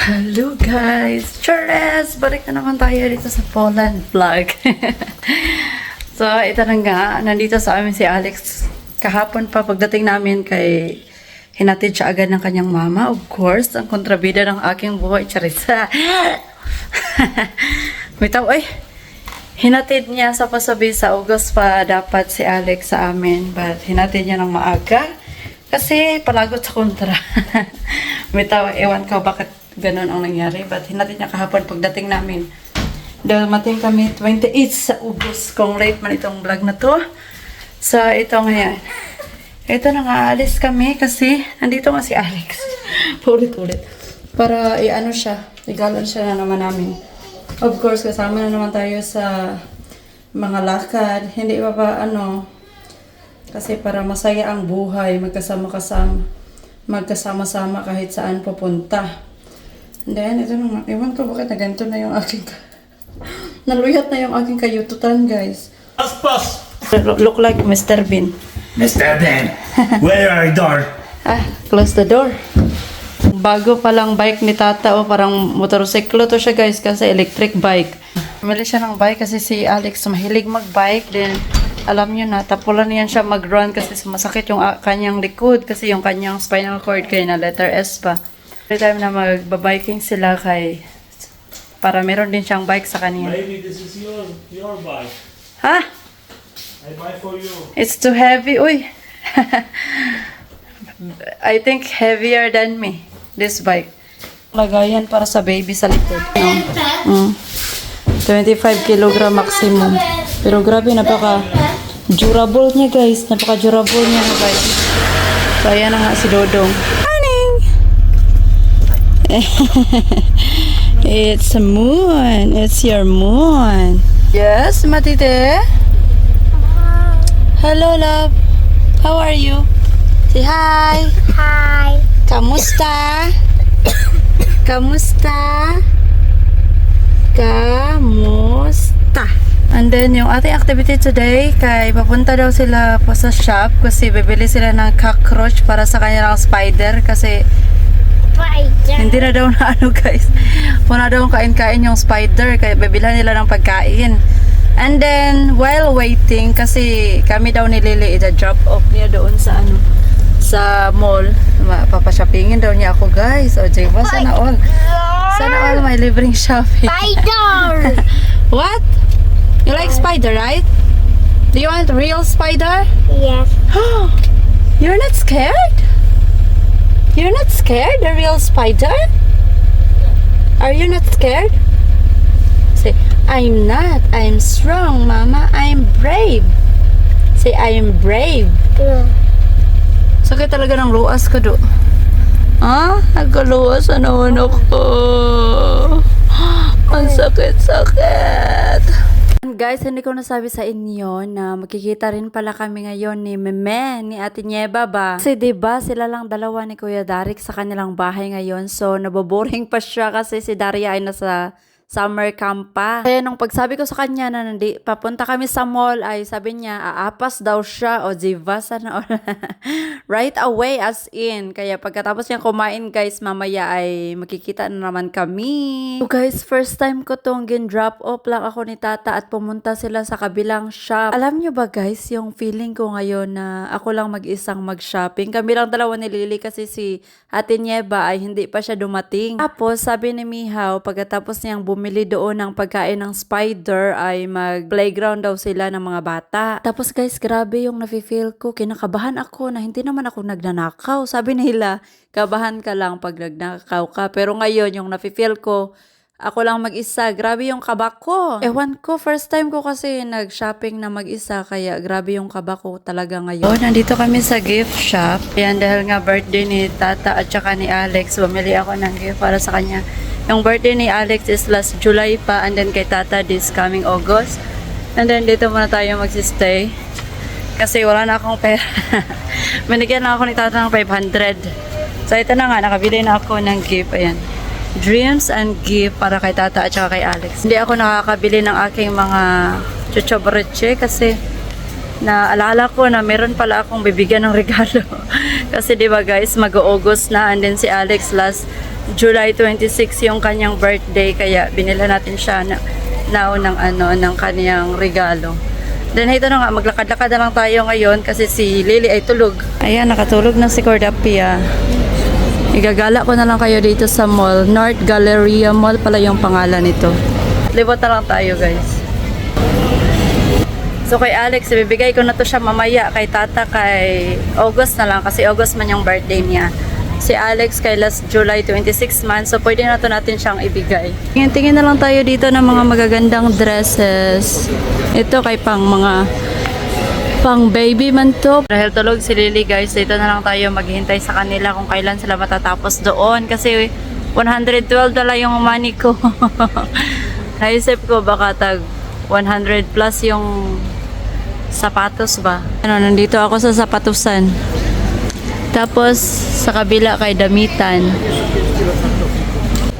Hello guys! Chores! Balik na naman tayo dito sa Poland vlog. So, ito na nga. Nandito sa amin si Alex. Kahapon pa pagdating namin kay hinatid siya agad ng kanyang mama. Of course, ang kontrabida ng aking buhay. Charissa! Bitaw, ay! Hinatid niya sa pasabi sa August pa dapat si Alex sa amin. But hinatid niya ng maaga. Kasi palagot sa kontra. Bitaw, ewan ko bakit ganun ang nangyari. But hinatid niya kahapon pagdating namin. Dumating kami 28 sa Ubus. Kung late man itong vlog na to. So, ito ngayon. Ito na nga, alis kami kasi nandito nga si Alex. Ulit-ulit. Para i-ano siya. Igalan siya na naman namin. Of course, kasama na naman tayo sa mga lakad. Hindi pa ano. Kasi para masaya ang buhay. Magkasama-sama kahit saan pupunta. And then, ito na nga. Ewan ko bakit na ganito na yung aking... Naluyat na yung aking kayututan, guys. Pas! Look like Mr. Bean. Mr. Ben, where are your door? Close the door. Bago palang bike ni Tata, parang motorsiklo to siya, guys, kasi electric bike. Pumili siya ng bike kasi si Alex mahilig mag-bike. Then, alam nyo na, tapulan niyan siya mag-run kasi sumasakit yung kanyang likod kasi yung kanyang spinal cord kaya na letter S pa. Every time na magbabiking sila para meron din siyang bike sa kanya. Maybe this is your bike. Ha? I buy for you. It's too heavy. Uy. I think heavier than me. This bike. Lagayan para sa baby sa likod. 25 kg maximum. Pero grabe, napaka-durable niya, guys. Napaka-durable niya na bike. So, ayan na nga si Dodong. Morning! It's a moon. It's your moon. Yes, Matite? Hello, love. How are you? Say hi. Hi. Kamusta? Kamusta? Kamusta? And then, yung ating activity today, kay papunta daw sila po sa shop kasi bibili sila ng cockroach para sa kanilang spider kasi Spider. hindi na daw na ano, guys. Muna daw kain-kain yung spider kaya bibilhan nila ng pagkain. And then, while waiting, kasi kami daw ni Lily, ita-drop off niya doon sa ano, sa mall. Papashoppingin daw niya ako, guys. O, diba? Sana all. Sana all may libreng shopping. Spider. What? You like spider, right? Do you want real spider? Yes. You're not scared? You're not scared, the real spider? Are you not scared? Say, I'm not. I'm strong, Mama. I'm brave. Say, I am brave. Sakit talaga ng luas ko, do. Ha? Nagkaluwas na naman ako. Ang sakit-sakit. Guys, hindi ko nasabi sa inyo na makikita rin pala kami ngayon ni Meme, ni Ate Nieva ba? Kasi diba sila lang dalawa ni Kuya Darik sa kanilang bahay ngayon. So, naboboring pa siya kasi si Daria ay nasa summer camp pa. Kaya nung pagsabi ko sa kanya na papunta kami sa mall, ay sabi niya, aapas daw siya o diva sana. Right away as in. Kaya pagkatapos niya kumain, guys, mamaya ay makikita na naman kami. So guys, first time ko tong gin-drop off lang ako ni Tata at pumunta sila sa kabilang shop. Alam niyo ba, guys, yung feeling ko ngayon na ako lang mag-isang mag-shopping. Kami lang dalawa ni Lily kasi si Ate Nieva ay hindi pa siya dumating. Tapos sabi ni Mihaw, pagkatapos niyang bumili doon ng pagkain ng spider ay mag-playground daw sila ng mga bata. Tapos guys, grabe yung nafe-feel ko. Kinakabahan ako na hindi naman ako nagnanakaw. Sabi nila, kabahan ka lang pag nagnakaw ka. Pero ngayon, yung nafe-feel ko, ako lang mag-isa. Grabe yung kaba ko. Ewan ko, first time ko kasi nag-shopping na mag-isa. Kaya grabe yung kaba ko talaga ngayon. Oh, nandito kami sa gift shop. Yan, dahil nga birthday ni Tata at saka ni Alex, bumili ako ng gift para sa kanya. Yung birthday ni Alex is last July pa, and then kay Tata this coming August. And then dito muna tayo magsistay. Kasi wala na akong pera. Binigyan na ako ni Tata ng 500. So ito na nga, nakabili na ako ng gift. Ayan. Dreams and gift para kay Tata at saka kay Alex. Hindi ako nakakabili ng aking mga chuchobriche kasi naalala ko na meron pala akong bibigyan ng regalo. Kasi 'di ba guys, mag-August na, and then si Alex last July 26 yung kanyang birthday, kaya binila natin siya na naunang ng kanyang regalo. Then ito na nga, maglakad-lakad na lang tayo ngayon kasi si Lily ay tulog. Ayan, nakatulog na si Cordapia. Igagala ko na lang kayo dito sa mall. North Galleria Mall pala yung pangalan nito. Libot na lang tayo, guys. So kay Alex, ibibigay ko na to siya mamaya. Kay Tata, kay August na lang kasi August man yung birthday niya. Si Alex kay last July 26 man. So pwede na to natin siyang ibigay. Tingin na lang tayo dito ng mga magagandang dresses. Ito kay pang baby man to. Dahil tulog si Lily, guys, dito na lang tayo maghihintay sa kanila kung kailan sila matatapos doon. Kasi 112 na yung money ko. Naisip ko baka tag 100 plus yung sapatos ba. Nandito ako sa sapatusan. Tapos sa kabila kay damitan.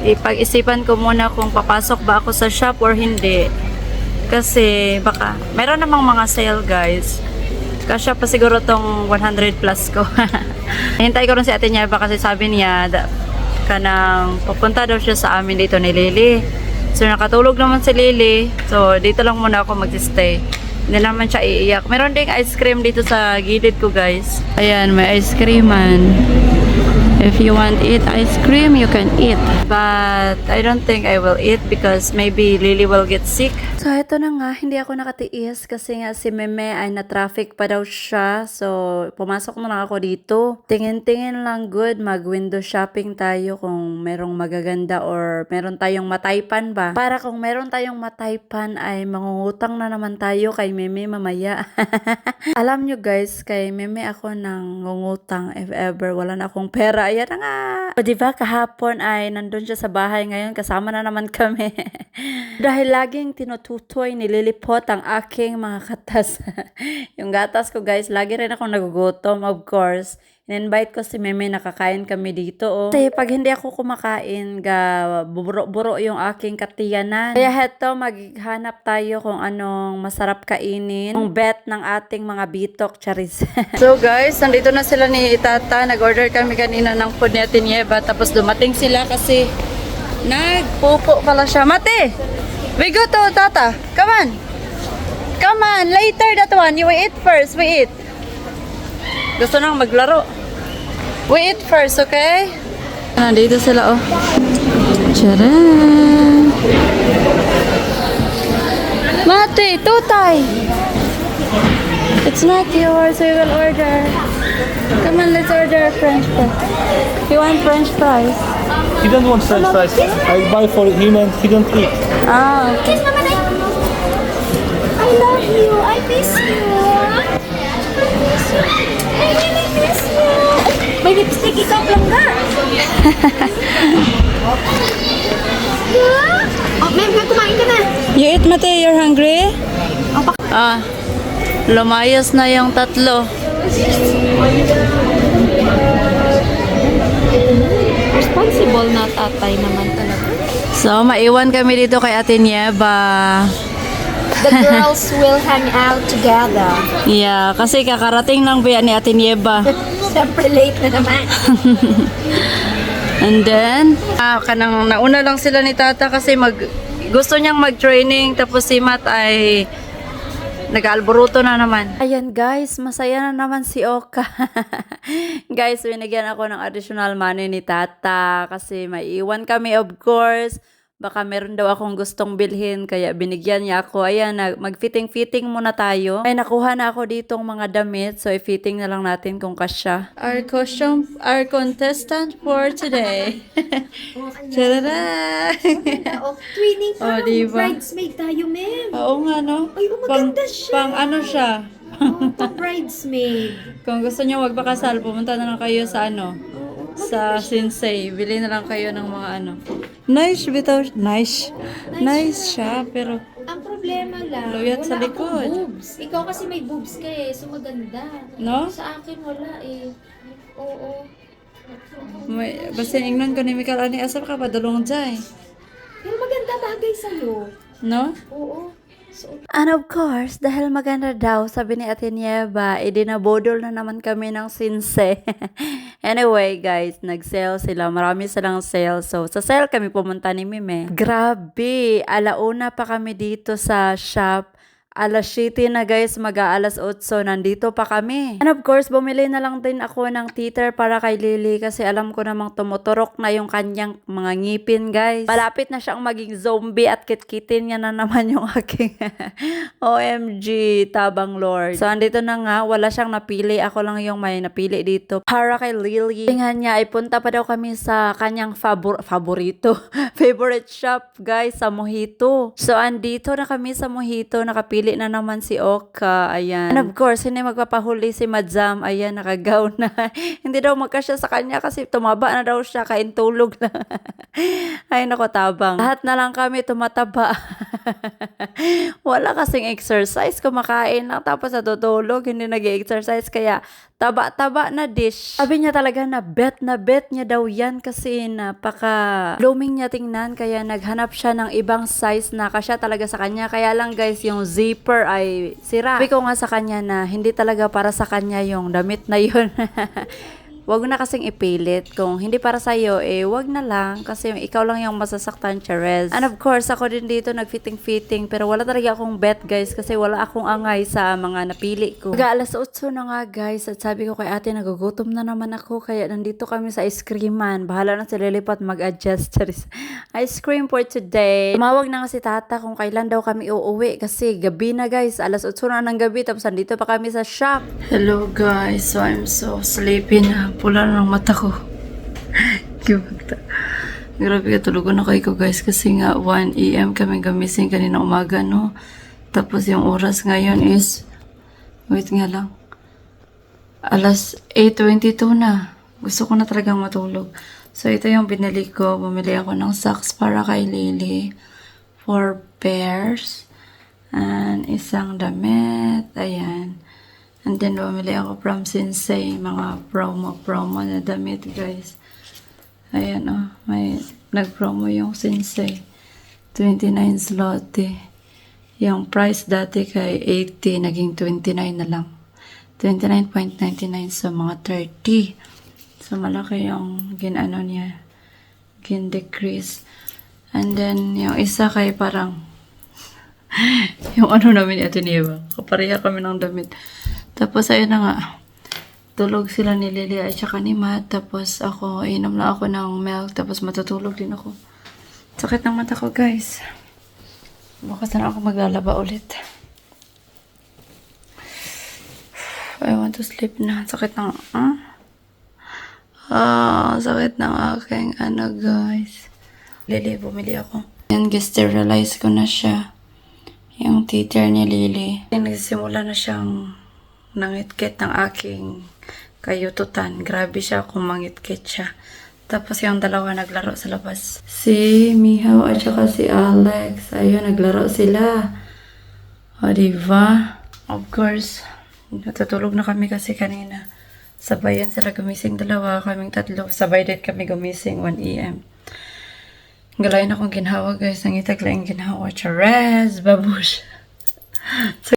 Ipag-isipan ko muna kung papasok ba ako sa shop or hindi. Kasi baka meron namang mga sale, guys. Kasya pa siguro tong 100 plus ko. Hintay ko rin si ate niya kasi sabi niya kanang pupunta daw siya sa amin dito ni Lily. So nakatulog naman si Lily. So dito lang muna ako mag-stay. Hindi naman siya iiyak. Meron ding ice cream dito sa gilid ko, guys. Ayan, may ice cream man. If you want eat ice cream, you can eat. But I don't think I will eat because maybe Lily will get sick. So ito na nga, hindi ako nakatiis kasi nga si Meme ay na-traffic pa daw siya. So pumasok na lang ako dito. Tingin-tingin lang, good. Mag-window shopping tayo kung merong magaganda or meron tayong mataypan ba. Para kung meron tayong mataypan ay mangungutang na naman tayo kay Meme mamaya. Alam nyo, guys, kay Meme ako nang ngungutang if ever wala na akong pera. Ayan na nga. O diba, kahapon ay nandun siya sa bahay, ngayon kasama na naman kami. Dahil laging tinututoy, nililipot ang aking mga katas. Yung gatas ko, guys, lagi rin akong nagugutom, of course. In-invite ko si Meme, nakakain kami dito. Oh. Kasi pag hindi ako kumakain, buro-buro yung aking katiyanan. Kaya heto, maghanap tayo kung anong masarap kainin. Ang bet ng ating mga bitok, charis. So guys, nandito na sila ni Tata. Nag-order kami kanina ng food ni Ate Nieva. Tapos dumating sila kasi nagpupo pala siya. Mate! We go to Tata. Come on! Come on! Later that one. You eat first. We eat. Gusto nang maglaro. We eat first, okay? Nandito sila, oh. Tcharan! Mate, tutay! It's not yours, we will order. Come on, let's order a french fry. You want french fries? He don't want french fries. I buy for him and he don't eat. Ah, okay. Kiss naman ay. I love you. I miss you. I miss you. I really miss you. May lipstick ikaw lang nga. Oh, ma'am, kumain ka na. You eat, Mate? You're hungry? Ah, lumayas na yung tatlo. Responsible na tatay naman talaga. So, maiwan kami dito kay Ate Nieva. The girls will hang out together. Yeah, kasi kakarating lang ba yan ni Ate Nieva. Siyempre late na naman. And then, kanang nauna lang sila ni Tata kasi gusto niyang mag-training tapos si Matt ay nag-alboruto na naman. Ayan guys, masaya na naman si Oka. Guys, binigyan ako ng additional money ni Tata kasi maiiwan kami, of course. Baka meron daw akong gustong bilhin kaya binigyan niya ako. Ayan, mag-fitting-fitting muna tayo. Ay, nakuha na ako ditong mga damit. So, i-fitting na lang natin kung kasya. Our contestant for today. Tadada! Twinning Oh, diba? bridesmaid tayo, ma'am. Oo nga, no? Ay, maganda siya. Pang ano siya? Bridesmaid. Kung gusto niyo magpakasal, pumunta na lang kayo sa ano? Sa Sensei. Bili na lang kayo ng mga ano. Nice, bitaw. Nice. Nice siya, pero Ang problema lang, Luyat sa wala likod. akong boobs. Ikaw kasi may boobs ka eh, so maganda. No? Sa akin wala eh. Oo. basta ingnan ko ni Mikal ani asap ka padulong jay. Pero maganda bagay sa'yo. No? Oo. And of course, dahil maganda daw, sabi ni Ate Nieva, idinabodol na naman kami ng sinse. Anyway, guys, nag-sale sila. Marami silang sale. So, sa sale kami pumunta ni Mime. Grabe! Alauna pa kami dito sa shop. Alas 7 na guys, mag-aalas 8, nandito pa kami. And of course, bumili na lang din ako ng teeter para kay Lily kasi alam ko namang tumuturok na yung kanyang mga ngipin guys. Malapit na siyang maging zombie at kitkitin niya na naman yung aking OMG, tabang Lord. So, andito na nga, wala siyang napili. Ako lang yung may napili dito para kay Lily. Tingnan niya, ay punta pa daw kami sa kanyang favorito. Favorite shop guys, sa Mojito. So, andito na kami sa Mojito, nakapili na naman si Oka, ayan. And of course, hindi magpapahuli si Madam, ayan, nakagaw na. Hindi daw magkasya sa kanya kasi tumaba na daw siya, kain tulog na. Ay, nako, tabang. Lahat na lang kami tumataba. Wala kasing exercise, kumakain lang tapos natutulog, hindi nag-exercise, kaya taba-taba na dish. Sabi niya talaga na bet niya daw yan kasi napaka-blooming niya tingnan, kaya naghanap siya ng ibang size na kasya talaga sa kanya. Kaya lang guys, yung zipper ay sira. Sabi ko nga sa kanya na hindi talaga para sa kanya yung damit na yun. Wag na kasing ipilit. Kung hindi para sa'yo, wag na lang. Kasi ikaw lang yung masasaktan, Charez. And of course, ako din dito nag-fitting-fitting. Pero wala talaga akong bet, guys. Kasi wala akong angay sa mga napili ko. Mag-aalas 8 na nga, guys. At sabi ko kay ate, nagugutom na naman ako. Kaya nandito kami sa ice creaman. Bahala na si Lilipat mag-adjust, Charez. Ice cream for today. Tumawag na nga si tata kung kailan daw kami uuwi. Kasi gabi na, guys. Alas 8 na ng gabi. Tapos nandito pa kami sa shop. Hello, guys. So, I'm so sleepy na. Pula na ng mata ko. Grabe ka, tulugan ako ikaw guys kasi nga 1 AM kami gamising kanina umaga, no? Tapos yung oras ngayon is, wait nga lang, alas 8:22 na. Gusto ko na talagang matulog. So ito yung binili ko. Bumili ako ng socks para kay Lily. 4 pairs. And isang damit. Ayan. And then, bumili ako from Sensei, mga promo na damit, guys. Ayan, oh. May nag-promo yung Sensei. 29 zloty. Yung price dati kay 80, naging 29 na lang. 29.99, so mga 30. So, malaki yung ginano niya. Gin-decrease. And then, yung isa kay parang yung ano namin ni Ate Nieva. Kapareha kami ng damit. Tapos, ayun na nga. Tulog sila ni Lily at saka ni Matt. Tapos, ako, inom lang ako ng milk. Tapos, matutulog din ako. Sakit ng mata ko, guys. Bukas na ako maglalaba ulit. I want to sleep na. Sakit ng, sakit ng aking, guys. Lily, bumili ako. Yan, sterilize ko na siya. Yung teeter ni Lily. Nagsimula na siyang nangitkit ng aking kayututan. Grabe siya kung mangitkit siya. Tapos yung dalawa naglaro sa labas. Si Mihaw at saka si Alex. Ayun, naglaro sila. O, diba? Of course, natutulog na kami kasi kanina. Sabayan sila gumising dalawa. Kaming tatlo. Sabay din kami gumising 1 AM. Galayan akong ginhawa, guys. Nangitag lang ginhawa. Charez! Babush!